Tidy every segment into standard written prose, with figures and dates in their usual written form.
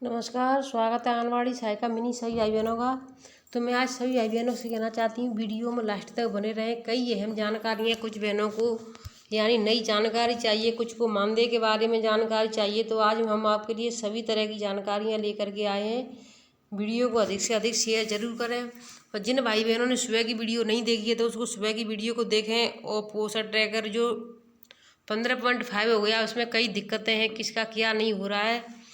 नमस्कार, स्वागत है आंगनवाड़ी सहायिका मिनी सभी भाई बहनों का। तो मैं आज सभी भाई बहनों से कहना चाहती हूँ, वीडियो में लास्ट तक बने रहें। कई अहम जानकारियाँ कुछ बहनों को यानी नई जानकारी चाहिए, कुछ को मानदेय के बारे में जानकारी चाहिए। तो आज हम आपके लिए सभी तरह की जानकारियाँ लेकर के आए हैं। वीडियो को अधिक से अधिक शेयर जरूर करें। और जिन भाई बहनों ने सुबह की वीडियो नहीं देखी है तो उसको सुबह की वीडियो को देखें। और पोषण ट्रैकर जो 15.5 हो गया, उसमें कई दिक्कतें हैं, किसका क्या नहीं हो रहा है।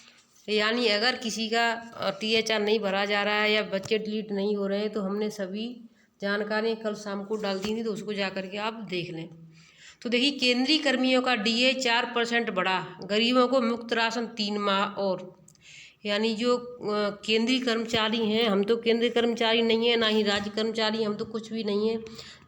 यानी अगर किसी का THR नहीं भरा जा रहा है या बच्चे डिलीट नहीं हो रहे हैं तो हमने सभी जानकारी कल शाम को डाल दी थी, तो उसको जा करके आप देख लें। तो देखिए, केंद्रीय कर्मियों का DA 4% बढ़ा, गरीबों को मुफ्त राशन 3 माह और। यानी जो केंद्रीय कर्मचारी हैं, हम तो केंद्रीय कर्मचारी नहीं है, ना ही राज्य कर्मचारी, हम तो कुछ भी नहीं है।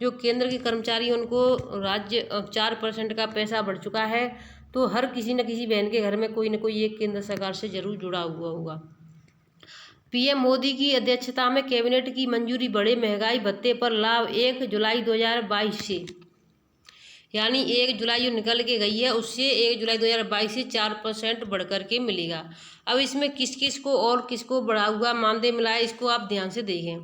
जो केंद्र के कर्मचारी उनको राज्य 4% का पैसा बढ़ चुका है। तो हर किसी न किसी बहन के घर में कोई न कोई एक केंद्र सरकार से जरूर जुड़ा हुआ होगा। PM मोदी की अध्यक्षता में कैबिनेट की मंजूरी बढ़े महंगाई भत्ते पर लाभ 1 जुलाई 2022 से। यानी 1 जुलाई जो निकल के गई है उससे 1 जुलाई 2022 से 4% बढ़ कर के मिलेगा। अब इसमें किस किस को और किसको बढ़ा हुआ मानदेय मिला है, इसको आप ध्यान से देखें।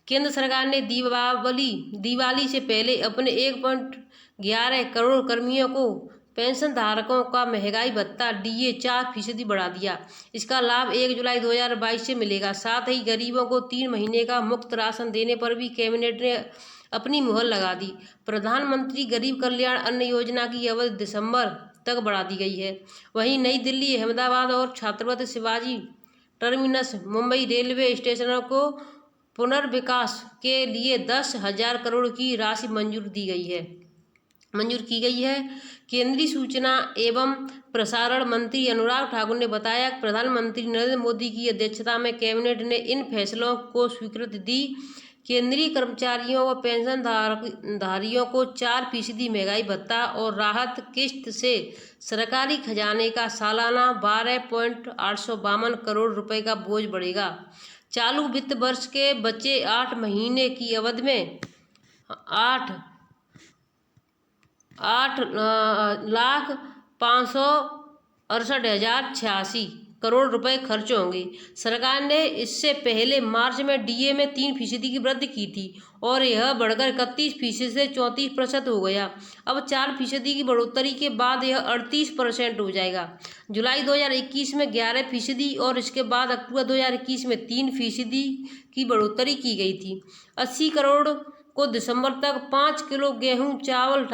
केंद्र सरकार ने दिवाली से पहले अपने 1.11 करोड़ कर्मियों को पेंशन धारकों का महंगाई भत्ता DA 4% बढ़ा दिया। इसका लाभ 1 जुलाई 2022 से मिलेगा। साथ ही गरीबों को 3 महीने का मुफ्त राशन देने पर भी कैबिनेट ने अपनी मुहर लगा दी। प्रधानमंत्री गरीब कल्याण अन्न योजना की अवधि दिसंबर तक बढ़ा दी गई है। वहीं नई दिल्ली, अहमदाबाद और छत्रपति शिवाजी टर्मिनस मुंबई रेलवे स्टेशनों को पुनर्विकास के लिए 10,000 करोड़ की राशि मंजूर की गई है। केंद्रीय सूचना एवं प्रसारण मंत्री अनुराग ठाकुर ने बताया कि प्रधानमंत्री नरेंद्र मोदी की अध्यक्षता में कैबिनेट ने इन फैसलों को स्वीकृति दी। केंद्रीय कर्मचारियों व पेंशन धारियों को 4% महंगाई भत्ता और राहत किस्त से सरकारी खजाने का सालाना 12.852 करोड़ रुपए का बोझ बढ़ेगा। चालू वित्त वर्ष के बचे 8 महीने की अवधि में 8,568,086 करोड़ रुपए खर्च होंगे। सरकार ने इससे पहले मार्च में DA में 3% की वृद्धि की थी और यह बढ़कर 31% से 34% हो गया। अब 4% की बढ़ोतरी के बाद यह 38% हो जाएगा। जुलाई 2021 में 11% और इसके बाद अक्टूबर 2021 में 3% की बढ़ोतरी की गई थी। 80 करोड़ को दिसंबर तक 5 किलो गेहूं चावल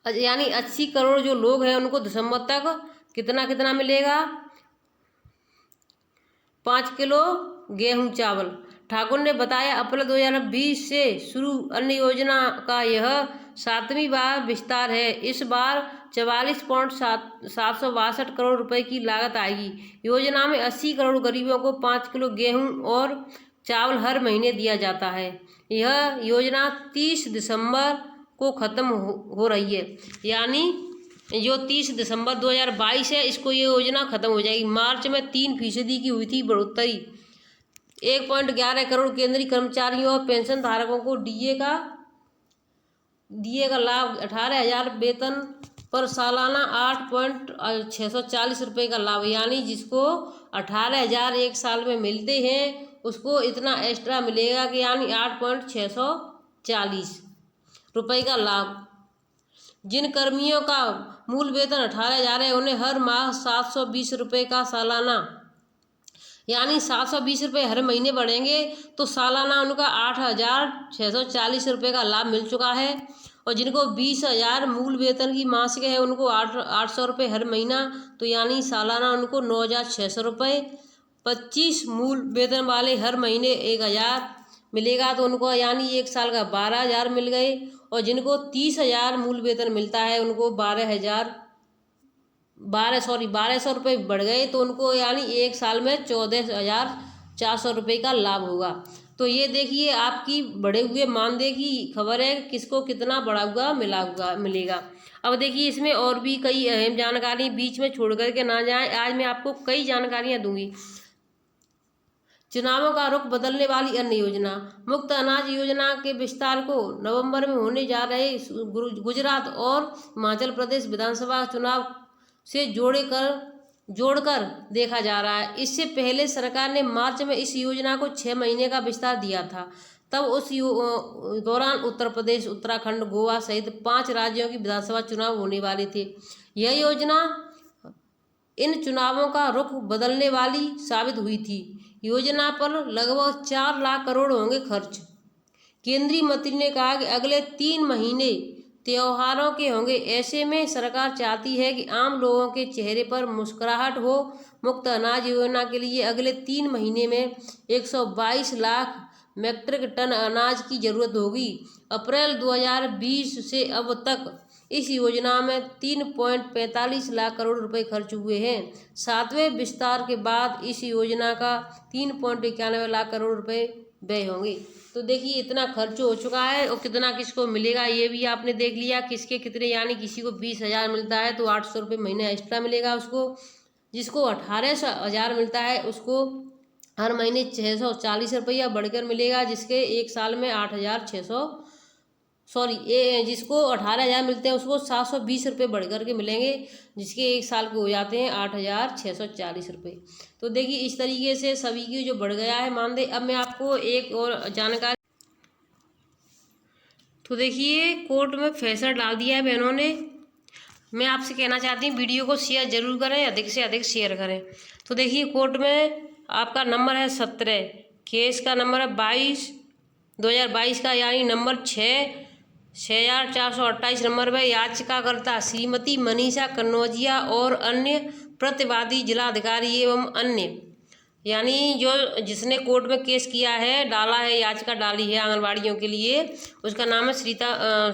यानी 80 करोड़ जो लोग हैं उनको दिसंबर तक कितना मिलेगा? 5 किलो गेहूं चावल। ठाकुर ने बताया, अप्रैल 2020 से शुरू अन्न योजना का यह 7वीं बार विस्तार है। इस बार 44.762 करोड़ रुपए की लागत आएगी। योजना में 80 करोड़ गरीबों को 5 किलो गेहूं और चावल हर महीने दिया जाता है। यह योजना 30 दिसंबर को खत्म हो रही है। यानी जो 30 दिसंबर 2022 है, इसको ये योजना खत्म हो जाएगी। मार्च में 3% की हुई थी बढ़ोतरी। 1.11 करोड़ केंद्रीय कर्मचारियों और पेंशन धारकों को DA का लाभ, 18,000 वेतन पर सालाना 8.640 रुपये का लाभ। यानी जिसको 18,000 एक साल में मिलते हैं उसको इतना एक्स्ट्रा मिलेगा कि यानी 8.640 रुपये का लाभ। जिन कर्मियों का मूल वेतन 18,000 है उन्हें हर माह 720 रुपये का सालाना, यानी 720 रुपये हर महीने बढ़ेंगे तो सालाना उनका 8,640 रुपये का लाभ मिल चुका है। और जिनको 20,000 मूल वेतन की मासिक है उनको 800 रुपये हर महीना, तो यानी सालाना उनको 9,600 रुपये। 25 मूल वेतन वाले हर महीने 1,000 मिलेगा तो उनको यानी एक साल का 12,000 मिल गए। और जिनको 30,000 मूल वेतन मिलता है उनको 1200 रुपये बढ़ गए तो उनको यानी एक साल में 14,400 रुपये का लाभ होगा। तो ये देखिए, आपकी बढ़े हुए मानदेय की खबर है, किसको कितना बढ़ा हुआ मिलेगा। अब देखिए, इसमें और भी कई अहम जानकारी बीच में छोड़ करके ना जाए। आज मैं आपको कई जानकारियाँ दूंगी। चुनावों का रुख बदलने वाली अन्य योजना, मुफ्त अनाज योजना के विस्तार को नवंबर में होने जा रहे गुजरात और हिमाचल प्रदेश विधानसभा चुनाव से जोड़कर जोड़कर देखा जा रहा है। इससे पहले सरकार ने मार्च में इस योजना को 6 महीने का विस्तार दिया था। तब उस दौरान उत्तर प्रदेश, उत्तराखंड, गोवा सहित 5 राज्यों की विधानसभा चुनाव होने वाले थे। यह योजना इन चुनावों का रुख बदलने वाली साबित हुई थी। योजना पर लगभग 4 लाख करोड़ होंगे खर्च। केंद्रीय मंत्री ने कहा कि अगले 3 महीने त्योहारों के होंगे। ऐसे में सरकार चाहती है कि आम लोगों के चेहरे पर मुस्कुराहट हो। मुफ्त अनाज योजना के लिए अगले 3 महीने में 122 लाख मीट्रिक टन अनाज की जरूरत होगी। अप्रैल 2020 से अब तक इस योजना में 3.45 लाख करोड़ रुपए खर्च हुए हैं। 7वें विस्तार के बाद इस योजना का 3.91 लाख करोड़ रुपए व्यय होंगे। तो देखिए इतना खर्च हो चुका है और कितना किसको मिलेगा ये भी आपने देख लिया, किसके कितने, यानी किसी को 20,000 मिलता है तो 800 रुपये महीने एक्स्ट्रा मिलेगा उसको। जिसको 18,000 मिलता है उसको हर महीने 640 रुपया बढ़कर मिलेगा। जिसके एक साल में जिसको 18,000 मिलते हैं उसको 720 रुपये बढ़कर के मिलेंगे। जिसके एक साल के हो जाते हैं 8,640 रुपये। तो देखिए इस तरीके से सभी की जो बढ़ गया है मानदेय। अब मैं आपको एक और जानकारी, तो देखिए कोर्ट में फैसला डाल दिया है बहनों ने। मैं आपसे कहना चाहती हूँ वीडियो को शेयर जरूर करें, अधिक से अधिक शेयर करें। तो देखिए कोर्ट में आपका नंबर है 17, केस का नंबर है 22/2022 का, यानी नंबर 6,6428 नंबर पर याचिकाकर्ता श्रीमती मनीषा कन्नौजिया और अन्य प्रतिवादी जिलाधिकारी एवं अन्य, यानी जो जिसने कोर्ट में केस किया है, डाला है, याचिका डाली है आंगनवाड़ियों के लिए, उसका नाम है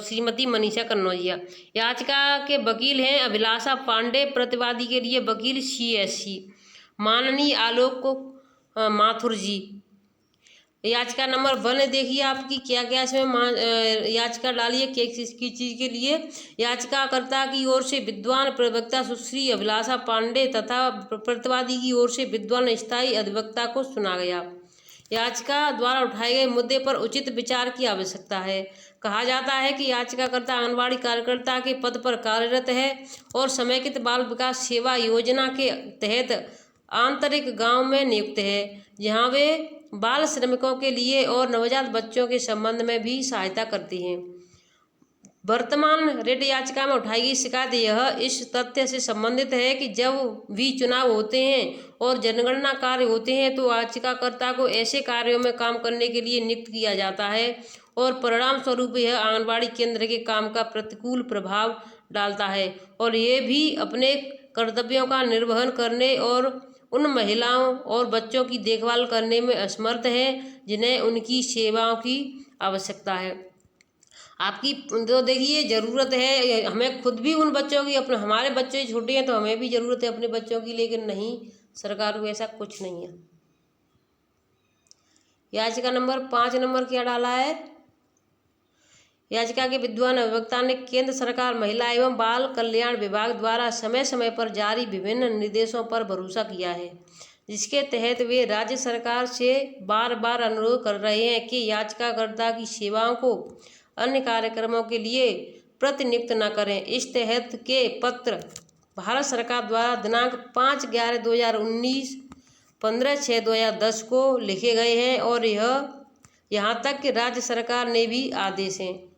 श्रीमती मनीषा कन्नौजिया। याचिका के वकील हैं अभिलाषा पांडे, प्रतिवादी के लिए वकील CSC माननीय आलोक माथुर जी। याचिका नंबर 1 देखिए आपकी क्या क्या इसमें याचिका डाली है, किस चीज़ के लिए। याचिकाकर्ता की ओर से विद्वान प्रवक्ता सुश्री अभिलाषा पांडे तथा प्रतिवादी की ओर से विद्वान स्थायी अधिवक्ता को सुना गया। याचिका द्वारा उठाए गए मुद्दे पर उचित विचार की आवश्यकता है। कहा जाता है कि याचिकाकर्ता आंगनबाड़ी कार्यकर्ता के पद पर कार्यरत है और समेकित बाल विकास सेवा योजना के तहत आंतरिक गांव में नियुक्त है, जहां वे बाल श्रमिकों के लिए और नवजात बच्चों के संबंध में भी सहायता करती हैं। वर्तमान रिट याचिका में उठाई गई शिकायत यह इस तथ्य से संबंधित है कि जब भी चुनाव होते हैं और जनगणना कार्य होते हैं तो याचिकाकर्ता को ऐसे कार्यों में काम करने के लिए नियुक्त किया जाता है और परिणाम स्वरूप यह आंगनबाड़ी केंद्र के काम का प्रतिकूल प्रभाव डालता है और ये भी अपने कर्तव्यों का निर्वहन करने और उन महिलाओं और बच्चों की देखभाल करने में असमर्थ है जिन्हें उनकी सेवाओं की आवश्यकता है। आपकी तो देखिए ज़रूरत है, हमें खुद भी उन बच्चों की, अपने हमारे बच्चे छोटे हैं तो हमें भी ज़रूरत है अपने बच्चों की, लेकिन नहीं, सरकार को ऐसा कुछ नहीं है। याचिका नंबर 5 नंबर क्या डाला है। याचिका के विद्वान अधिवक्ता ने केंद्र सरकार महिला एवं बाल कल्याण विभाग द्वारा समय समय पर जारी विभिन्न निर्देशों पर भरोसा किया है, जिसके तहत वे राज्य सरकार से बार बार अनुरोध कर रहे हैं कि याचिकाकर्ता की सेवाओं को अन्य कार्यक्रमों के लिए प्रतिनियुक्त न करें। इस तहत के पत्र भारत सरकार द्वारा दिनांक 5/11/2019, 15/6/2010 को लिखे गए हैं और यहाँ तक कि राज्य सरकार ने भी आदेश हैं।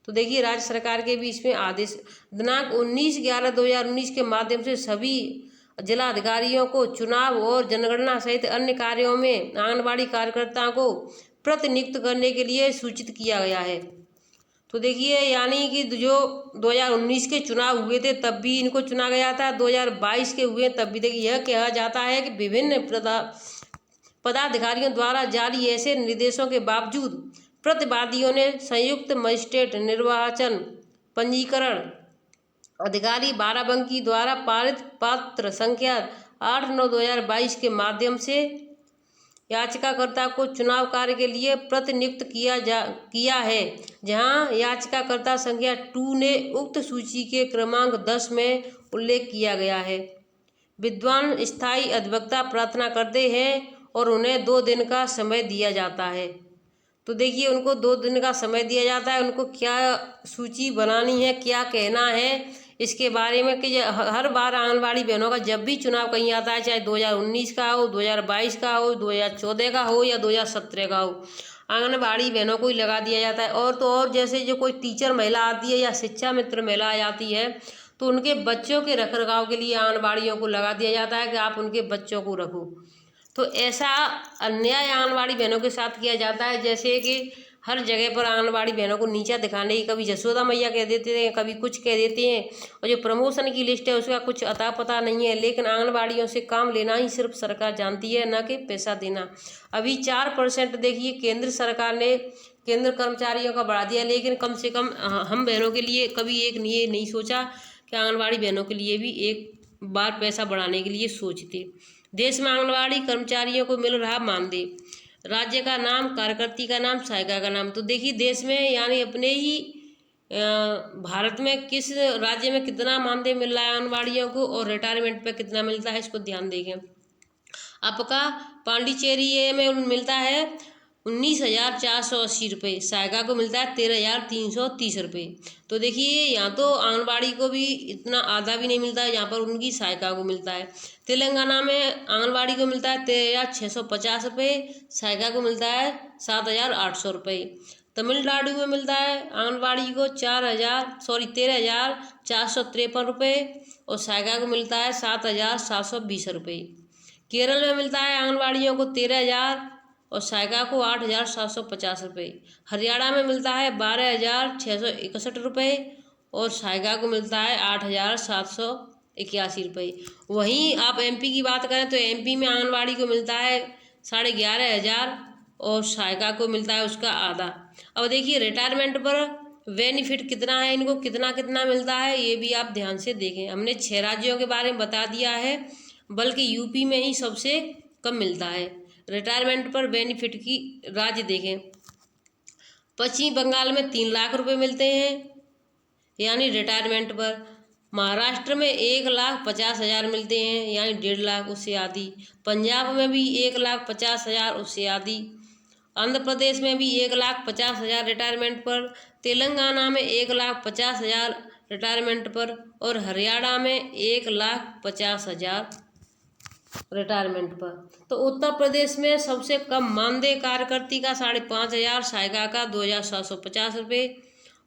तो देखिए राज्य सरकार के भी इसमें आदेश दिनांक 19/11/2019 के माध्यम से सभी जिला अधिकारियों को चुनाव और जनगणना सहित अन्य कार्यों में आंगनबाड़ी कार्यकर्ताओं को प्रतिनियुक्त करने के लिए सूचित किया गया है। तो देखिए यानी कि जो 2019 के चुनाव हुए थे तब भी इनको चुना गया था, 2022 के हुए तब भी। देखिए यह कहा जाता है कि विभिन्न पदाधिकारियों द्वारा जारी ऐसे निर्देशों के बावजूद प्रतिवादियों ने संयुक्त मजिस्ट्रेट निर्वाचन पंजीकरण अधिकारी बाराबंकी द्वारा पारित पत्र संख्या 8/9/2022 के माध्यम से याचिकाकर्ता को चुनाव कार्य के लिए प्रतिनियुक्त किया है, जहां याचिकाकर्ता संख्या 2 ने उक्त सूची के क्रमांक 10 में उल्लेख किया गया है। विद्वान स्थायी अधिवक्ता प्रार्थना करते हैं और उन्हें 2 दिन का समय दिया जाता है। तो देखिए उनको 2 दिन का समय दिया जाता है, उनको क्या सूची बनानी है, क्या कहना है, इसके बारे में कि हर बार आंगनबाड़ी बहनों का जब भी चुनाव कहीं आता है, चाहे 2019 का हो, 2022 का हो, 2014 का हो या 2017 का हो, आंगनबाड़ी बहनों को ही लगा दिया जाता है। और तो और जैसे जो कोई टीचर महिला आती है या शिक्षा मित्र महिला आती है तो उनके बच्चों के रखरखाव के लिए आंगनबाड़ियों को लगा दिया जाता है कि आप उनके बच्चों को रखो। तो ऐसा अन्याय आंगनबाड़ी बहनों के साथ किया जाता है, जैसे कि हर जगह पर आंगनबाड़ी बहनों को नीचा दिखाने की कभी जसोदा मैया कह देते हैं, कभी कुछ कह देते हैं, और जो प्रमोशन की लिस्ट है उसका कुछ अता पता नहीं है। लेकिन आंगनबाड़ियों से काम लेना ही सिर्फ सरकार जानती है, न कि पैसा देना। अभी 4% देखिए केंद्र सरकार ने केंद्र कर्मचारियों का बढ़ा दिया, लेकिन कम से कम हम बहनों के लिए कभी एक ये नहीं सोचा कि आंगनबाड़ी बहनों के लिए भी एक बार पैसा बढ़ाने के लिए सोचते। देश में आंगनबाड़ी कर्मचारियों को मिल रहा मानदेय, राज्य का नाम, कार्यकर्ती का नाम, सहायिका का नाम। तो देखिए देश में यानी अपने ही भारत में किस राज्य में कितना मानदेय मिल रहा है आंगनबाड़ियों को और रिटायरमेंट पे कितना मिलता है, इसको ध्यान देंगे। आपका पांडिचेरी में मिलता है 19,480 रुपये, सहायिका को मिलता है 13,330 रुपये। तो देखिए यहाँ तो आंगनबाड़ी को भी इतना आधा भी नहीं मिलता है, यहाँ पर उनकी सहायिका को मिलता है। तेलंगाना में आंगनबाड़ी को मिलता है 13,650 रुपये, सहायिका को मिलता है 7,800 रुपये। तमिलनाडु में मिलता है आंगनबाड़ी को 13,453 रुपये और सहायिका को मिलता है 7,720 रुपये। केरल में मिलता है आंगनबाड़ियों को 13,000 और सहायिका को 8,750 रुपये। हरियाणा में मिलता है 12,661 रुपये और सहायिका को मिलता है 8,781 रुपये। वहीं आप एमपी की बात करें तो एमपी में आंगनबाड़ी को मिलता है 11,500 और सहायिका को मिलता है उसका आधा। अब देखिए रिटायरमेंट पर बेनिफिट कितना है, इनको कितना कितना मिलता है, ये भी आप ध्यान से देखें। हमने 6 राज्यों के बारे में बता दिया है, बल्कि यूपी में ही सबसे कम मिलता है रिटायरमेंट पर बेनिफिट की राज्य देखें। पश्चिम बंगाल में 3 लाख रुपए मिलते हैं यानी रिटायरमेंट पर। महाराष्ट्र में 1,50,000 मिलते हैं यानी 1.5 लाख, उससे आधी। पंजाब में भी 1,50,000, उससे आधी। आंध्र प्रदेश में भी 1,50,000 रिटायरमेंट पर। तेलंगाना में 1,50,000 रिटायरमेंट पर और हरियाणा में 1,50,000 रिटायरमेंट पर। तो उत्तर प्रदेश में सबसे कम मानदेय कार्यकर्ती का 5,500, सहायिका का 2,750 रुपये।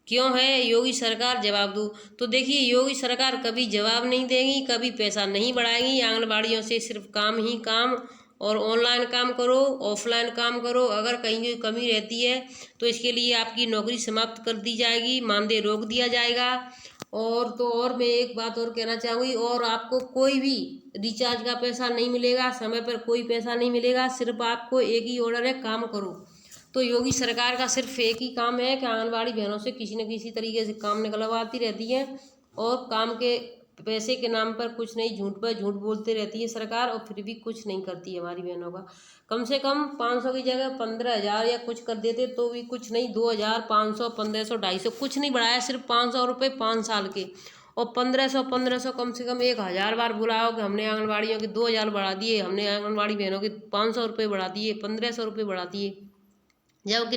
क्यों है? योगी सरकार जवाब दो। तो देखिए योगी सरकार कभी जवाब नहीं देगी, कभी पैसा नहीं बढ़ाएगी। आंगनबाड़ियों से सिर्फ काम ही काम, और ऑनलाइन काम करो, ऑफलाइन काम करो। अगर कहीं कोई कमी रहती है तो इसके लिए आपकी नौकरी समाप्त कर दी जाएगी, मानदेय रोक दिया जाएगा। और तो और मैं एक बात और कहना चाहूँगी, और आपको कोई भी रिचार्ज का पैसा नहीं मिलेगा, समय पर कोई पैसा नहीं मिलेगा। सिर्फ आपको एक ही ऑर्डर है, काम करो। तो योगी सरकार का सिर्फ एक ही काम है कि आंगनबाड़ी बहनों से किसी न किसी तरीके से काम निकलवाती रहती है और काम के पैसे के नाम पर कुछ नहीं, झूठ पर झूठ बोलते रहती है सरकार, और फिर भी कुछ नहीं करती है हमारी बहनों का। कम से कम 500 की जगह 15,000 या कुछ कर देते तो भी कुछ नहीं, 2,000, 500, 1,500, 250 कुछ नहीं बढ़ाया, सिर्फ 500 रुपये 5 साल के। और 1,500 कम से कम 1,000 बार बुलाओ कि हमने आंगनबाड़ियों के 2,000 बढ़ा दिए, हमने आंगनबाड़ी बहनों के 500 रुपये बढ़ा दिए, 1,500 रुपये बढ़ा दिए। जब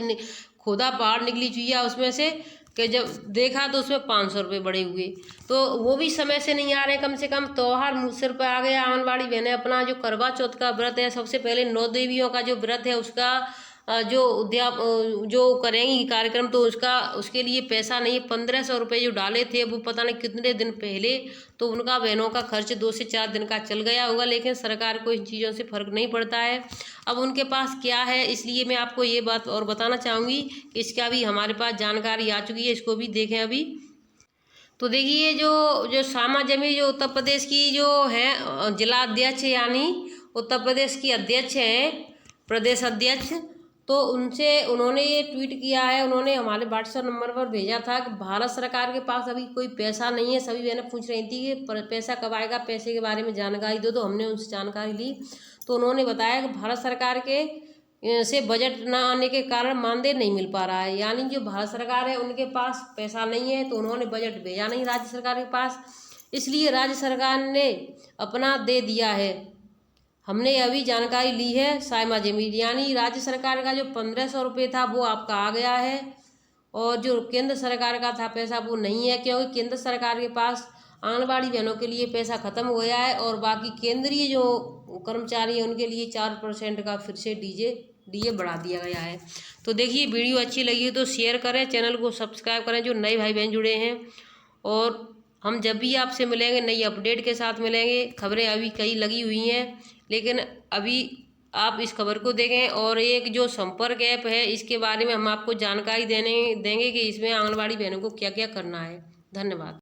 खुदा पहाड़ निकली चुईया उसमें से कि जब देखा तो उसमें 500 रुपये बढ़े हुए, तो वो भी समय से नहीं आ रहे। कम से कम त्योहार मुँह सिर पर आ गया। आंगनबाड़ी बहनें अपना जो करवा चौथ का व्रत है, सबसे पहले 9 देवियों का जो व्रत है उसका जो करेंगी कार्यक्रम, तो उसके लिए पैसा नहीं है। 1,500 रुपये जो डाले थे वो पता नहीं कितने दिन पहले, तो उनका बहनों का खर्च 2 से 4 दिन का चल गया होगा। लेकिन सरकार को इन चीज़ों से फ़र्क नहीं पड़ता है। अब उनके पास क्या है, इसलिए मैं आपको ये बात और बताना चाहूँगी कि इसका भी हमारे पास जानकारी आ चुकी है, इसको भी देखें अभी। तो देखिए जो सामा जमी जो उत्तर प्रदेश की जो है जिला अध्यक्ष, यानी उत्तर प्रदेश की अध्यक्ष हैं, प्रदेश अध्यक्ष, तो उन्होंने ये ट्वीट किया है। उन्होंने हमारे व्हाट्सएप नंबर पर भेजा था कि भारत सरकार के पास अभी कोई पैसा नहीं है। सभी बहनें पूछ रही थी कि पैसा कब आएगा, पैसे के बारे में जानकारी दो। तो हमने उनसे जानकारी ली, तो उन्होंने बताया कि भारत सरकार के से बजट न आने के कारण मानदेय नहीं मिल पा रहा है। यानी जो भारत सरकार है उनके पास पैसा नहीं है, तो उन्होंने बजट भेजा नहीं राज्य सरकार के पास, इसलिए राज्य सरकार ने अपना दे दिया है। हमने अभी जानकारी ली है साइमा जमील, यानी राज्य सरकार का जो 1,500 रुपये था वो आपका आ गया है, और जो केंद्र सरकार का था पैसा वो नहीं है, क्योंकि केंद्र सरकार के पास आंगनबाड़ी बहनों के लिए पैसा ख़त्म हो गया है और बाकी केंद्रीय जो कर्मचारी हैं उनके लिए 4% का फिर से डीए बढ़ा दिया गया है। तो देखिए वीडियो अच्छी लगी है तो शेयर करें, चैनल को सब्सक्राइब करें जो नए भाई बहन जुड़े हैं। और हम जब भी आपसे मिलेंगे नई अपडेट के साथ मिलेंगे। खबरें अभी कई लगी हुई हैं, लेकिन अभी आप इस खबर को देखें। और एक जो संपर्क ऐप है इसके बारे में हम आपको जानकारी देंगे कि इसमें आंगनबाड़ी बहनों को क्या क्या करना है। धन्यवाद।